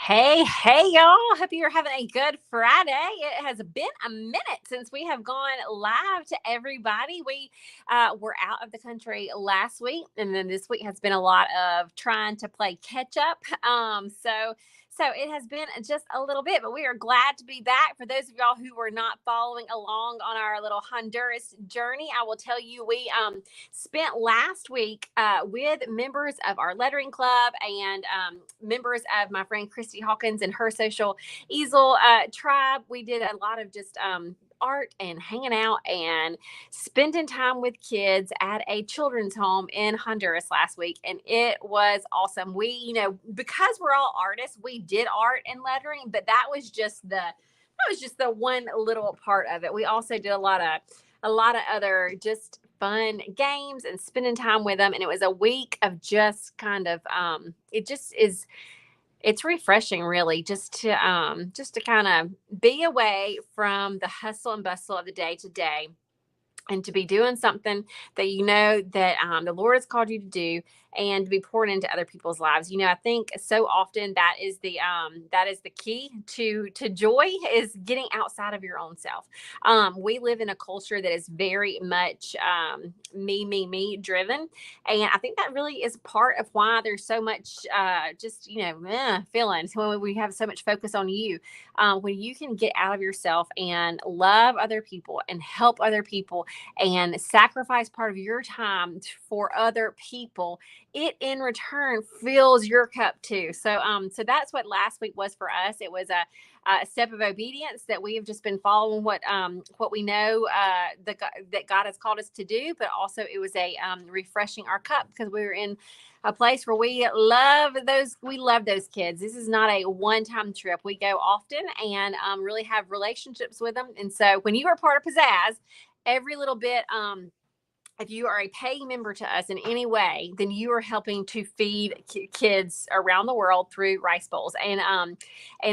Hey, y'all. Hope you're having a good Friday. It has been a minute since we have gone live to everybody. We were out of the country last week, and then this week has been a lot of trying to play catch up. So it has been just a little bit, but we are glad to be back. For those of y'all who were not following along on our little Honduras journey, I will tell you we spent last week with members of our lettering club and members of my friend Christy Hawkins and her social easel tribe. We did a lot of just art and hanging out and spending time with kids at a children's home in Honduras last week. And it was awesome. Because we're all artists, we did art and lettering, but that was just the one little part of it. We also did a lot of other just fun games and spending time with them. And it was a week of just kind of it's refreshing, really, just to kind of be away from the hustle and bustle of the day to day, and to be doing something that you know that the Lord has called you to do, and to be poured into other people's lives. I think so often that is the key to joy, is getting outside of your own self. We live in a culture that is very much me driven, and I think that really is part of why there's so much feelings when we have so much focus on you. When you can get out of yourself and love other people and help other people and sacrifice part of your time for other people, it in return fills your cup too. So that's what last week was for us. It was a step of obedience that we have just been following what we know that God has called us to do, but also it was a refreshing our cup, because we were in a place where we love those kids. This is not a one-time trip. We go often and really have relationships with them. And so when you are part of Pzazz, every little bit, if you are a paying member to us in any way, then you are helping to feed kids around the world through rice bowls. And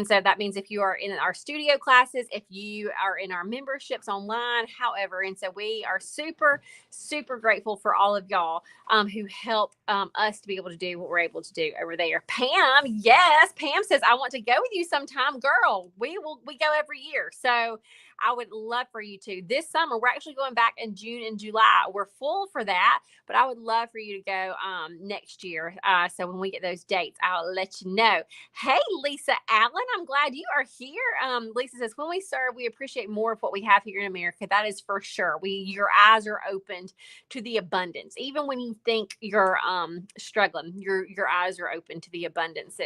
so that means if you are in our studio classes, if you are in our memberships online, however. And so we are super, super grateful for all of y'all who help us to be able to do what we're able to do over there. Pam, yes, Pam says, I want to go with you sometime. Girl, we go every year. So I would love for you to. This summer, we're actually going back in June and July. We're full for that, but I would love for you to go next year. So when we get those dates, I'll let you know. Hey, Lisa Allen, I'm glad you are here. Lisa says, when we serve, we appreciate more of what we have here in America. That is for sure. Your eyes are opened to the abundance. Even when you think you're struggling, your eyes are open to the abundance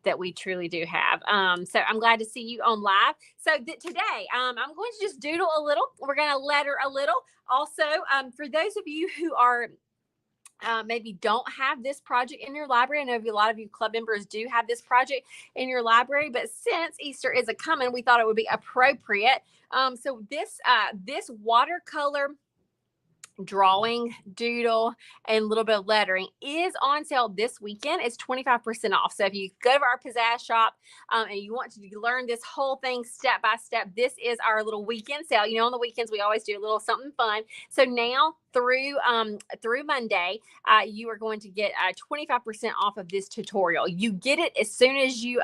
that we truly do have. So I'm glad to see you on live. So today, I'm going to just doodle a little. We're going to letter a little. Also, for those of you who are maybe don't have this project in your library, I know a lot of you club members do have this project in your library, but since Easter is a coming, we thought it would be appropriate. So this watercolor drawing, doodle, and a little bit of lettering is on sale this weekend. It's 25% off. So if you go to our Pzazz shop and you want to learn this whole thing step by step, this is our little weekend sale. On the weekends we always do a little something fun. So now through Monday, you are going to get 25% off of this tutorial. You get it as soon as you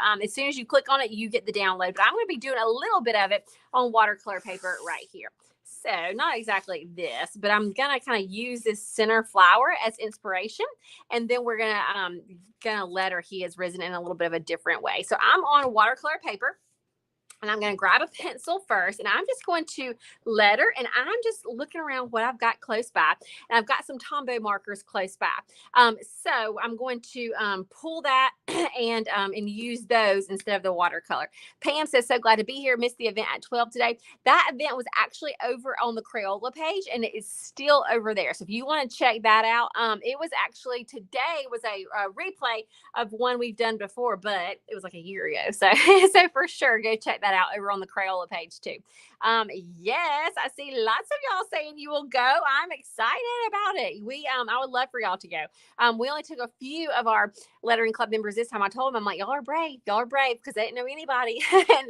click on it, you get the download. But I'm going to be doing a little bit of it on watercolor paper right here. So not exactly this, but I'm gonna kind of use this center flower as inspiration, and then we're gonna letter He Has Risen in a little bit of a different way. So I'm on watercolor paper, and I'm going to grab a pencil first, and I'm just going to letter, and I'm just looking around what I've got close by, and I've got some Tombow markers close by. So I'm going to pull that and use those instead of the watercolor. Pam says, so glad to be here. Missed the event at 12 today. That event was actually over on the Crayola page, and it is still over there. So if you want to check that out, it was actually today was a replay of one we've done before, but it was like a year ago. So for sure, go check that out over on the Crayola page too. Yes, I see lots of y'all saying you will go. I'm excited about it. I would love for y'all to go. We only took a few of our lettering club members this time. I told them, I'm like, y'all are brave, because they didn't know anybody, and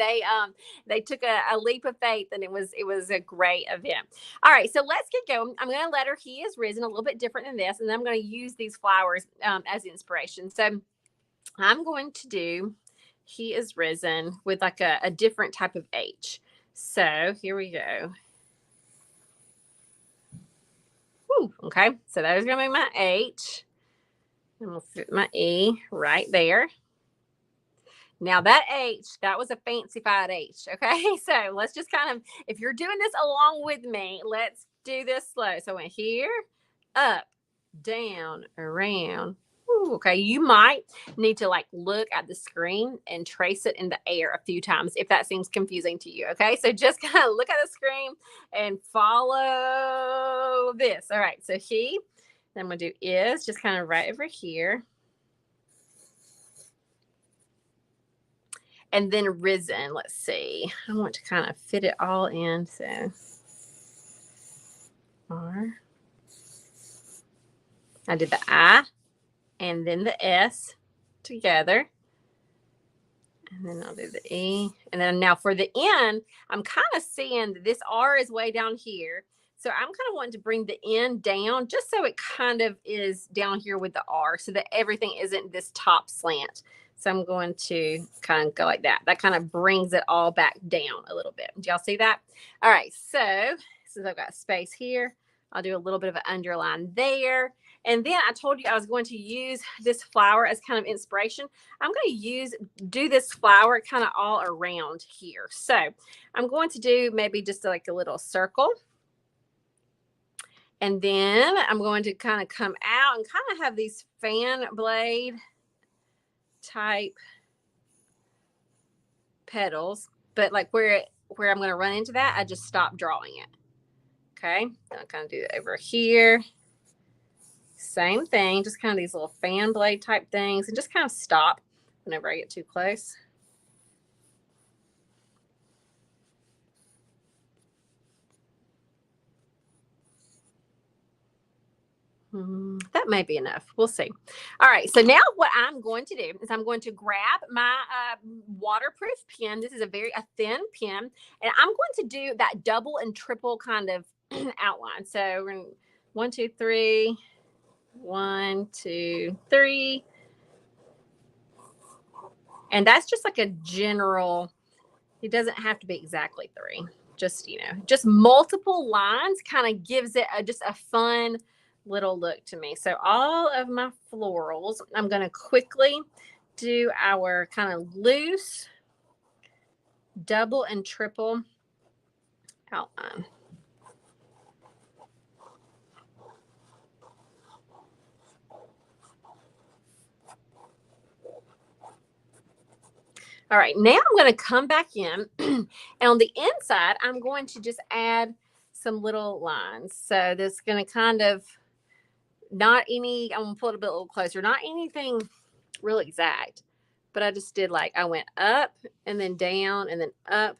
they took a leap of faith, and it was a great event. All right, so let's get going. I'm going to letter He Is Risen a little bit different than this, and then I'm going to use these flowers as inspiration. So I'm going to do he is risen with like a different type of H. So here we go. Whew, okay, so that is going to be my H. And we'll put my E right there. Now that H, that was a fancified H. Okay, so let's just kind of, if you're doing this along with me, let's do this slow. So I went here, up, down, around. Ooh, okay, you might need to like look at the screen and trace it in the air a few times if that seems confusing to you. Okay, so just kind of look at the screen and follow this. All right, so he, then I'm gonna do is just kind of right over here. And then risen, let's see. I want to kind of fit it all in. So R. I did the I and then the S together. And then I'll do the E. And then now for the N, I'm kind of seeing that this R is way down here. So I'm kind of wanting to bring the N down just so it kind of is down here with the R so that everything isn't this top slant. So I'm going to kind of go like that. That kind of brings it all back down a little bit. Do y'all see that? All right. So since I've got space here, I'll do a little bit of an underline there. And then I told you I was going to use this flower as kind of inspiration. I'm going to do this flower kind of all around here. So I'm going to do maybe just like a little circle. And then I'm going to kind of come out and kind of have these fan blade type petals, but like where I'm going to run into that, I just stop drawing it. Okay, I'll kind of do it over here. Same thing, just kind of these little fan blade type things, and just kind of stop whenever I get too close. That may be enough. We'll see. All right. So now what I'm going to do is I'm going to grab my waterproof pen. This is a very thin pen. And I'm going to do that double and triple kind of outline. So we're going to 1, 2, 3. 1, 2, 3. And that's just like a general, it doesn't have to be exactly 3. Just, just multiple lines kind of gives it just a fun little look to me. So all of my florals, I'm going to quickly do our kind of loose double and triple outline. All right, now I'm going to come back in and on the inside, I'm going to just add some little lines. So this is going to kind of I'm going to pull it a bit a little closer, not anything real exact, but I just did like, I went up and then down and then up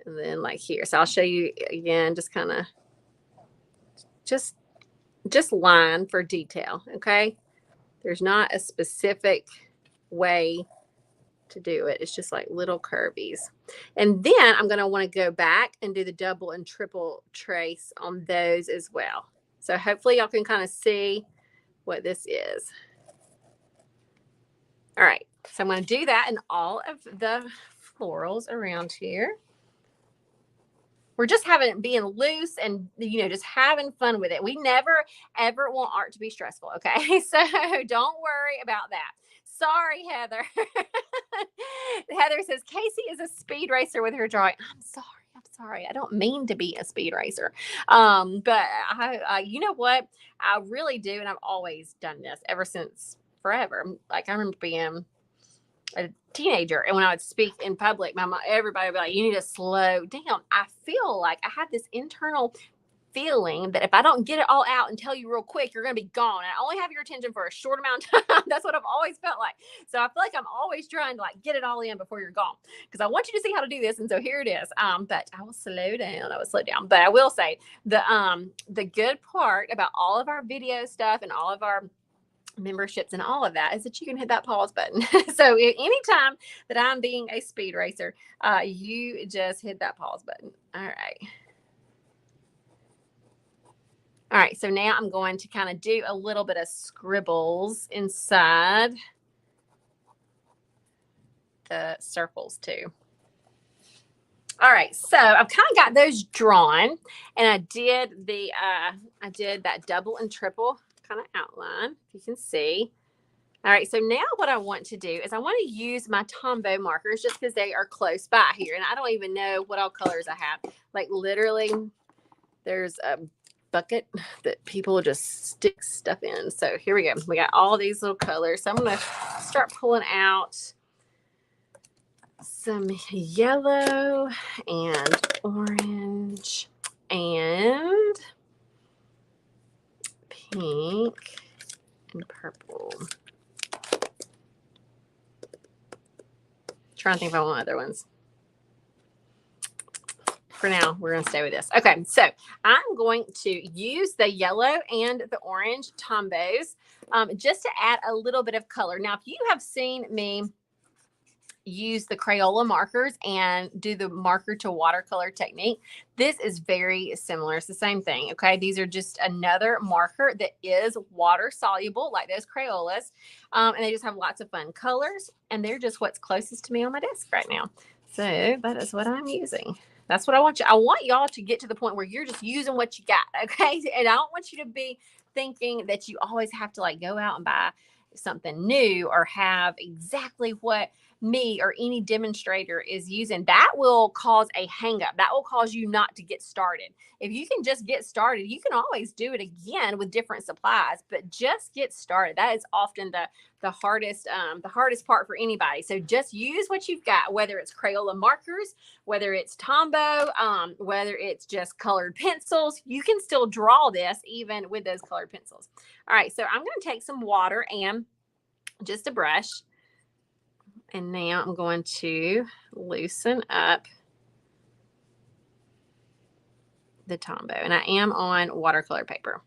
and then like here. So I'll show you again, just kind of just line for detail. Okay. There's not a specific way to do it. It's just like little curvies. And then I'm going to want to go back and do the double and triple trace on those as well. So hopefully y'all can kind of see what this is. All right. So I'm going to do that in all of the florals around here. We're just being loose and, just having fun with it. We never, ever want art to be stressful. Okay. So don't worry about that. Sorry, Heather. Heather says, Casey is a speed racer with her drawing. I'm sorry. I don't mean to be a speed racer. But I you know what? I really do. And I've always done this ever since forever. Like I remember being a teenager, and when I would speak in public, everybody would be like, you need to slow down. I feel like I had this internal feeling that if I don't get it all out and tell you real quick, you're going to be gone. And I only have your attention for a short amount of time. That's what I've always felt like. So I feel like I'm always trying to like get it all in before you're gone, because I want you to see how to do this. And so here it is. But I will slow down. But I will say the good part about all of our video stuff and all of our memberships and all of that is that you can hit that pause button. So anytime that I'm being a speed racer, you just hit that pause button. All right, so now I'm going to kind of do a little bit of scribbles inside the circles too. All right, so I've kind of got those drawn, and I did that double and triple kind of outline, if you can see. All right, so now what I want to do is I want to use my Tombow markers just because they are close by here, and I don't even know what all colors I have. Like literally, there's a bucket that people just stick stuff in. So here we go. We got all these little colors. So I'm going to start pulling out some yellow and orange and pink and purple. Trying to think if I want other ones. For now, we're going to stay with this. Okay, so I'm going to use the yellow and the orange Tombows just to add a little bit of color. Now, if you have seen me use the Crayola markers and do the marker to watercolor technique, this is very similar. It's the same thing. Okay, these are just another marker that is water soluble like those Crayolas, and they just have lots of fun colors, and they're just what's closest to me on my desk right now. So that is what I'm using. That's what I want you. I want y'all to get to the point where you're just using what you got. Okay, and I don't want you to be thinking that you always have to like go out and buy something new or have exactly what me or any demonstrator is using. That will cause a hang up. That will cause you not to get started. If you can just get started, you can always do it again with different supplies, but just get started. That is often the hardest part for anybody. So just use what you've got, whether it's Crayola markers, whether it's Tombow, whether it's just colored pencils. You can still draw this even with those colored pencils. All right, so I'm going to take some water and just a brush. And now I'm going to loosen up the Tombow. And I am on watercolor paper.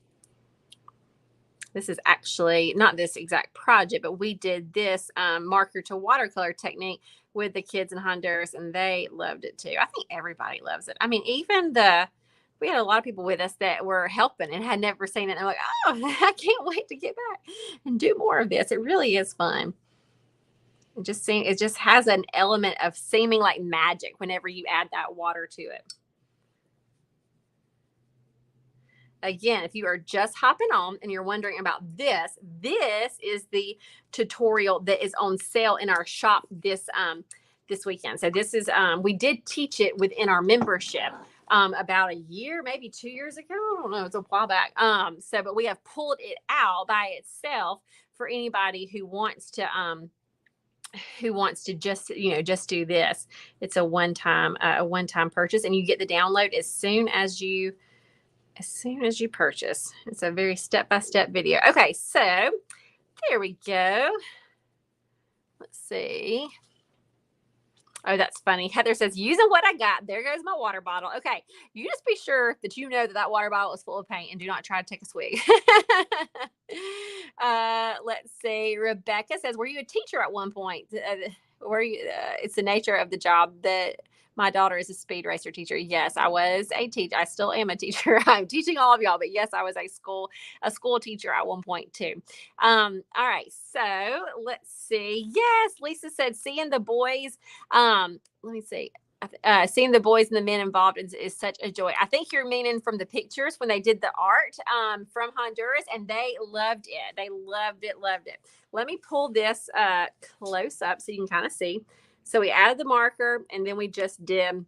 This is actually not this exact project, but we did this marker to watercolor technique with the kids in Honduras, and they loved it too. I think everybody loves it. I mean, even we had a lot of people with us that were helping and had never seen it. And they're like, oh, I can't wait to get back and do more of this. It really is fun. It just has an element of seeming like magic whenever you add that water to it. Again, if you are just hopping on and you're wondering about this is the tutorial that is on sale in our shop this weekend. So this is we did teach it within our membership about a year, maybe 2 years ago. I don't know, it's a while back. But we have pulled it out by itself for anybody who wants to just do this. It's a one-time purchase, and you get the download as soon as you purchase. It's a very step-by-step video. Okay, so there we go. Let's see. Oh, that's funny. Heather says, using what I got. There goes my water bottle. Okay, you just be sure that you know that water bottle is full of paint and do not try to take a swig. Let's see. Rebecca says, were you a teacher at one point? It's the nature of the job that my daughter is a speed racer teacher. Yes, I was a teacher. I still am a teacher. I'm teaching all of y'all, but yes, I was a school teacher at one point too. All right, so let's see. Yes, Lisa said seeing the boys. Let me see. Seeing the boys and the men involved is such a joy. I think you're meaning from the pictures when they did the art from Honduras, and they loved it. They loved it. Let me pull this close up so you can kind of see. So we added the marker, and then we just did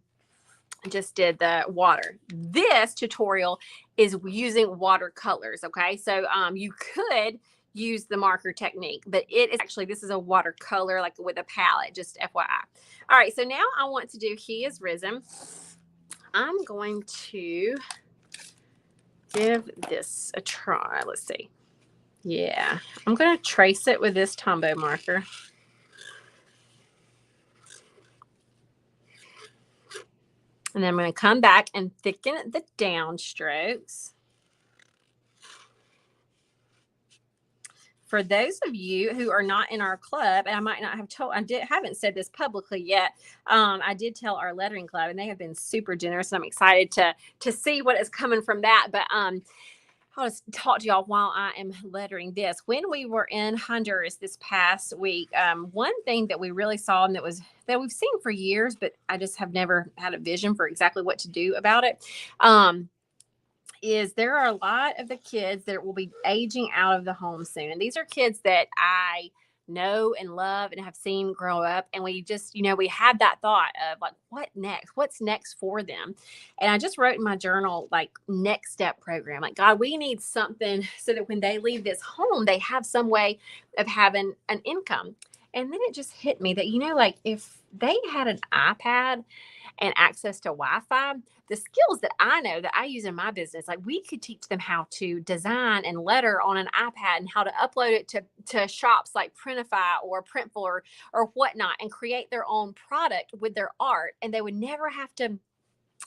the water. This tutorial is using watercolors. Okay, so you could use the marker technique, but this is a watercolor, like with a palette, just FYI. All right, so now I want to do He Is Risen. I'm going to give this a try. Let's see. Yeah, I'm going to trace it with this Tombow marker. And then I'm going to come back and thicken the down strokes. For those of you who are not in our club, and I might not have haven't said this publicly yet, I did tell our lettering club, and they have been super generous, and I'm excited to see what is coming from that. But I'll just talk to y'all while I am lettering this. When we were in Honduras this past week, one thing that we really saw, and that we've seen for years, but I just have never had a vision for exactly what to do about it, is there are a lot of the kids that will be aging out of the home soon. And these are kids that I know and love and have seen grow up. And we just, we had that thought of like, what next? What's next for them? And I just wrote in my journal, like, next step program. Like, God, we need something so that when they leave this home, they have some way of having an income. And then it just hit me that, like, if they had an iPad and access to Wi-Fi, the skills that I know that I use in my business, like, we could teach them how to design and letter on an iPad and how to upload it to shops like Printify or Printful or whatnot, and create their own product with their art. And they would never have to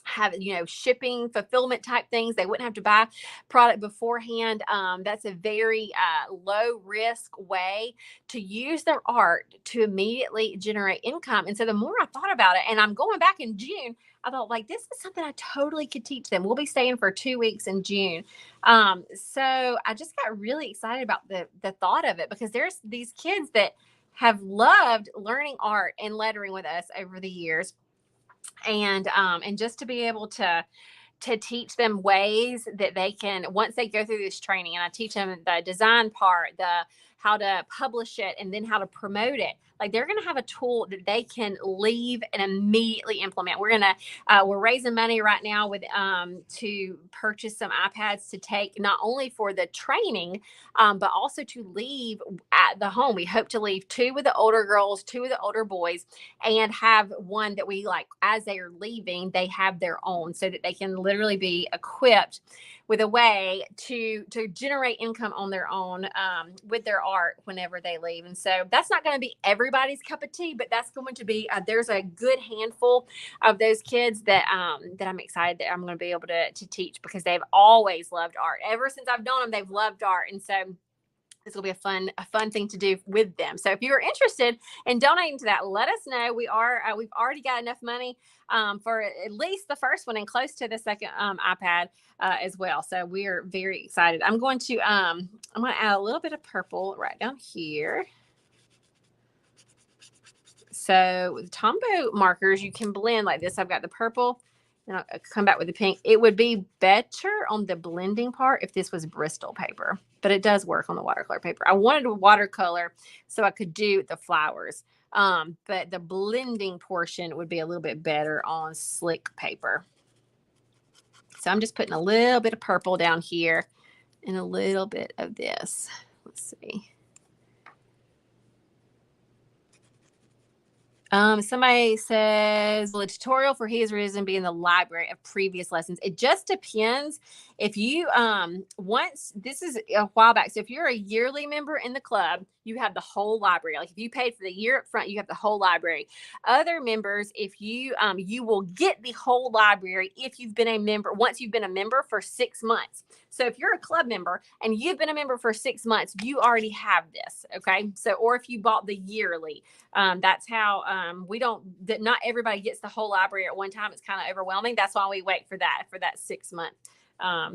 have shipping fulfillment type things. They wouldn't have to buy product beforehand. That's a very low risk way to use their art to immediately generate income. And so the more I thought about it, and I'm going back in June, I thought, like, this is something I totally could teach them. We'll be staying for 2 weeks in June. So I just got really excited about the thought of it, because there's these kids that have loved learning art and lettering with us over the years. And just to be able to teach them ways that they can, once they go through this training, and I teach them the design part, the how to publish it, and then how to promote it. Like, they're going to have a tool that they can leave and immediately implement. We're raising money right now with to purchase some iPads to take not only for the training, but also to leave at the home. We hope to leave 2 with the older girls, 2 with the older boys, and have one that we, like, as they are leaving, they have their own, so that they can literally be equipped with a way to generate income on their own with their art whenever they leave. And so that's not going to be everybody's cup of tea, but that's going to be there's a good handful of those kids that I'm excited that I'm going to be able to teach, because they've always loved art. Ever since I've known them, they've loved art. And so this will be a fun thing to do with them. So if you're interested in donating to that, let us know. We've already got enough money for at least the first one and close to the second iPad as well. So we are very excited. I'm going to add a little bit of purple right down here. So with Tombow markers, you can blend like this. I've got the purple, and I'll come back with the pink. It would be better on the blending part if this was Bristol paper, but it does work on the watercolor paper. I wanted a watercolor so I could do the flowers, but the blending portion would be a little bit better on slick paper. So I'm just putting a little bit of purple down here and a little bit of this. Let's see. Somebody says, well, a tutorial for He Is Risen be in the library of previous lessons. It just depends. If you, this is a while back. So if you're a yearly member in the club, you have the whole library. Like, if you paid for the year up front, you have the whole library. Other members, if you, you will get the whole library if you've been a member, once you've been a member for 6 months. So if you're a club member and you've been a member for 6 months, you already have this. Okay. So, or if you bought the yearly, that's how not everybody gets the whole library at one time. It's kind of overwhelming. That's why we wait for that 6 month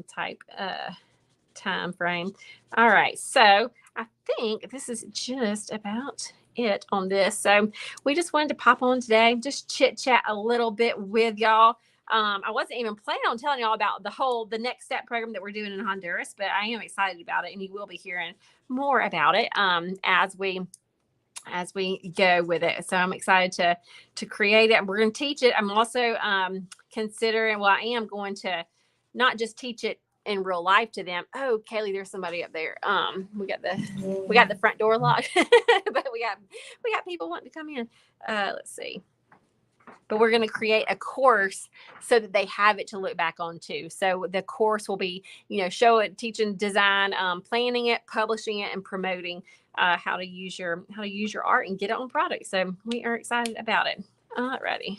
type time frame. All right. So I think this is just about it on this. So we just wanted to pop on today, just chit chat a little bit with y'all. I wasn't even planning on telling y'all about the next step program that we're doing in Honduras, but I am excited about it, and you will be hearing more about it as we go with it. So I'm excited to create it. We're going to teach it. I'm also considering, I am going to not just teach it in real life to them. Oh, Kaylee, there's somebody up there. We got the front door locked, but we got people wanting to come in. Let's see. But we're going to create a course so that they have it to look back on too. So the course will be, show it, teaching design, planning it, publishing it, and promoting how to use your art and get it on product. So we are excited about it. Alrighty.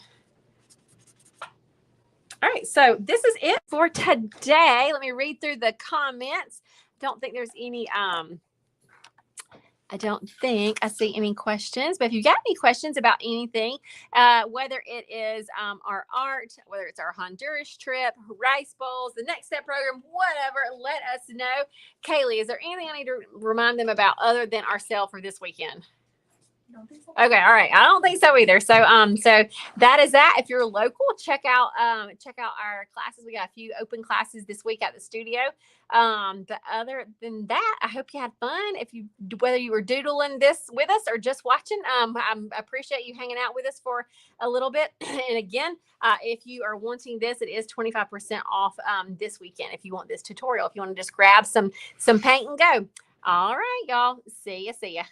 All right. So this is it for today. Let me read through the comments. Don't think there's any I don't think I see any questions, but if you got any questions about anything, whether it is our art, whether it's our Honduras trip, rice bowls, the Next Step program, whatever, let us know. Kaylee, is there anything I need to remind them about other than ourselves for this weekend? Okay, all right. I don't think so either. So that is that. If you're local, check out our classes. We got a few open classes this week at the studio. But other than that, I hope you had fun. If you whether you were doodling this with us or just watching, I appreciate you hanging out with us for a little bit. And again, if you are wanting this, it is 25% off this weekend. If you want this tutorial, if you want to just grab some paint and go. All right, y'all. See ya.